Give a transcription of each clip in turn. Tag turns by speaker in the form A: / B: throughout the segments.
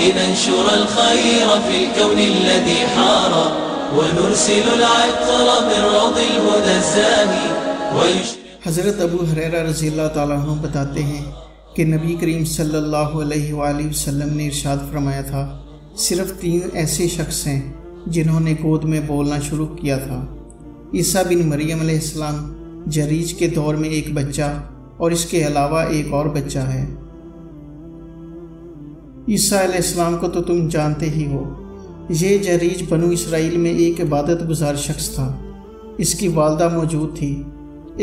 A: لننشر الخير في الكون الذي حار ونرسل العطر من روض الهدى الزاهي.
B: حضرت ابو ہریرہ رضی اللہ تعالیٰ عنہ بتاتے ہیں کہ نبی کریم صلی اللہ علیہ وآلہ وسلم نے ارشاد فرمایا تھا، صرف 3 ایسے شخص ہیں جنہوں نے گود میں بولنا شروع کیا تھا: عیسیٰ بن مریم علیہ السلام، جریج کے دور میں ایک بچہ، اور اس کے علاوہ ایک اور بچہ ہے۔ عیسیٰ علیہ السلام کو تو تم جانتے ہی ہو۔ یہ جریج بنو اسرائیل میں ایک عبادت گزار شخص تھا۔ اس کی والدہ موجود تھی۔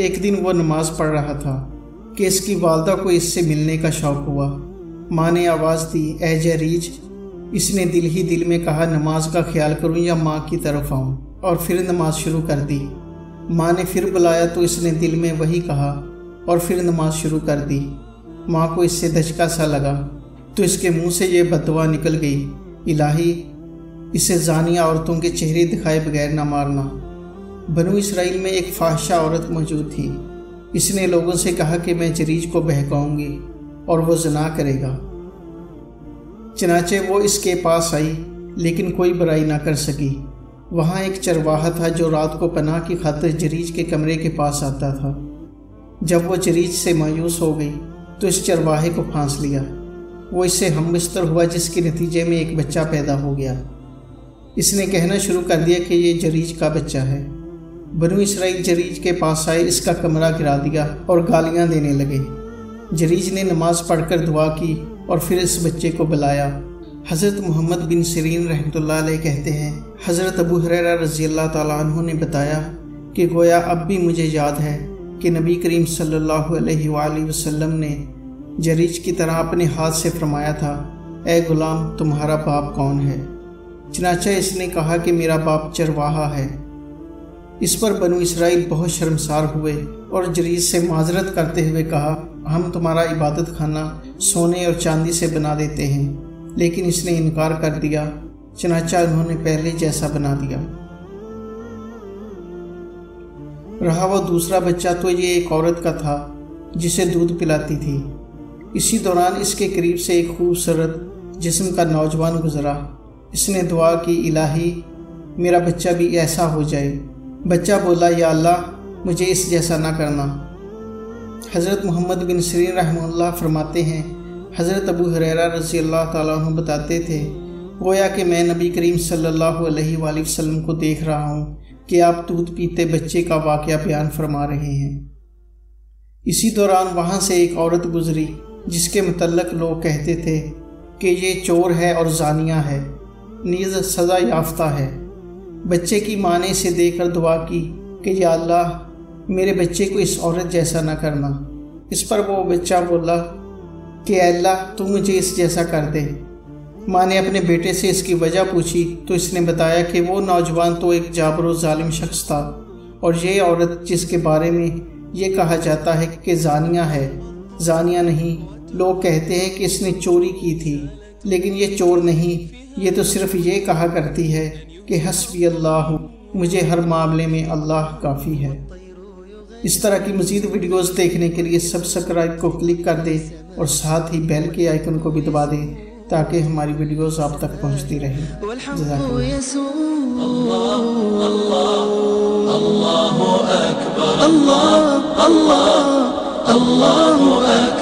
B: ایک دن وہ نماز پڑھ رہا تھا کہ اس کی والدہ کو اس سے ملنے کا شوق ہوا۔ ماں نے آواز دی، اے جریج۔ اس نے دل ہی دل میں کہا، نماز کا خیال کروں یا ماں کی طرف آؤں، اور پھر نماز شروع کر دی۔ ماں نے پھر بلایا تو اس نے دل میں وہی کہا اور پھر نماز شروع کر دی۔ ماں کو اس سے دھچکا سا لگا تو اس کے منہ سے یہ بددعا نکل گئی، الہی اسے زانیہ عورتوں کے چہرے دکھائے بغیر نہ مارنا۔ بنو اسرائیل میں ایک فاحشہ عورت موجود تھی۔ اس نے لوگوں سے کہا کہ میں جریج کو بہکاؤں گی اور وہ زنا کرے گا۔ چنانچہ وہ اس کے پاس آئی لیکن کوئی برائی نہ کر سکی۔ وہاں ایک چرواہا تھا جو رات کو پناہ کی خاطر جریج کے کمرے کے پاس آتا تھا۔ جب وہ جریج سے مایوس ہو گئی تو اس چرواہے کو پھانس لیا۔ وہ اس سے ہم بستر ہوا، جس کے نتیجے میں ایک بچہ پیدا ہو گیا۔ اس نے کہنا شروع کر دیا کہ یہ جریج کا بچہ ہے۔ بنو اسرائیل جریج کے پاس آئے، اس کا کمرہ گرا دیا اور گالیاں دینے لگے۔ جریج نے نماز پڑھ کر دعا کی اور پھر اس بچے کو بلایا۔ حضرت محمد بن سیرین رحمۃ اللہ علیہ کہتے ہیں، حضرت ابو ہریرہ رضی اللہ تعالیٰ عنہ نے بتایا کہ گویا اب بھی مجھے یاد ہے کہ نبی کریم صلی اللہ علیہ وآلہ وسلم نے جریج کی طرح اپنے ہاتھ سے فرمایا تھا، اے غلام تمہارا باپ کون ہے؟ چنانچہ اس نے کہا کہ میرا باپ چرواہا ہے۔ اس پر بنو اسرائیل بہت شرمسار ہوئے اور جریج سے معذرت کرتے ہوئے کہا، ہم تمہارا عبادت خانہ سونے اور چاندی سے بنا دیتے ہیں، لیکن اس نے انکار کر دیا۔ چنانچہ انہوں نے پہلے جیسا بنا دیا۔ رہا وہ دوسرا بچہ تو یہ ایک عورت کا تھا جسے دودھ پلاتی تھی۔ اسی دوران اس کے قریب سے ایک خوبصورت جسم کا نوجوان گزرا۔ اس نے دعا کی، الہی میرا بچہ بھی ایسا ہو جائے۔ بچہ بولا، یا اللہ مجھے اس جیسا نہ کرنا۔ حضرت محمد بن سیرین رحمہ اللہ فرماتے ہیں، حضرت ابو ہریرہ رضی اللہ تعالیٰ عنہ بتاتے تھے، گویا کہ میں نبی کریم صلی اللہ علیہ وآلہ وسلم کو دیکھ رہا ہوں کہ آپ دودھ پیتے بچے کا واقعہ بیان فرما رہے ہیں۔ اسی دوران وہاں سے ایک عورت گزری جس کے متعلق لوگ کہتے تھے کہ یہ چور ہے اور زانیہ ہے، نیز سزا یافتہ ہے۔ بچے کی ماں نے اسے دیکھ کر دعا کی کہ یا اللہ میرے بچے کو اس عورت جیسا نہ کرنا۔ اس پر وہ بچہ بولا کہ اے اللہ تو مجھے اس جیسا کر دے۔ ماں نے اپنے بیٹے سے اس کی وجہ پوچھی تو اس نے بتایا کہ وہ نوجوان تو ایک جابر و ظالم شخص تھا، اور یہ عورت جس کے بارے میں یہ کہا جاتا ہے کہ زانیہ ہے، زانیہ نہیں۔ لوگ کہتے ہیں کہ اس نے چوری کی تھی، لیکن یہ چور نہیں، یہ تو صرف یہ کہا کرتی ہے کہ حسبی اللہ، مجھے ہر معاملے میں اللہ کافی ہے۔ اس طرح کی مزید ویڈیوز دیکھنے کے لیے سبسکرائب کو کلک کر دیں اور ساتھ ہی بیل کے آئیکن کو بھی دبا دیں تاکہ ہماری ویڈیوز آپ تک پہنچتی رہیں۔ جزاک اللہ۔
A: اللہ اکبر، اللہ اللہ اللہ اکبر۔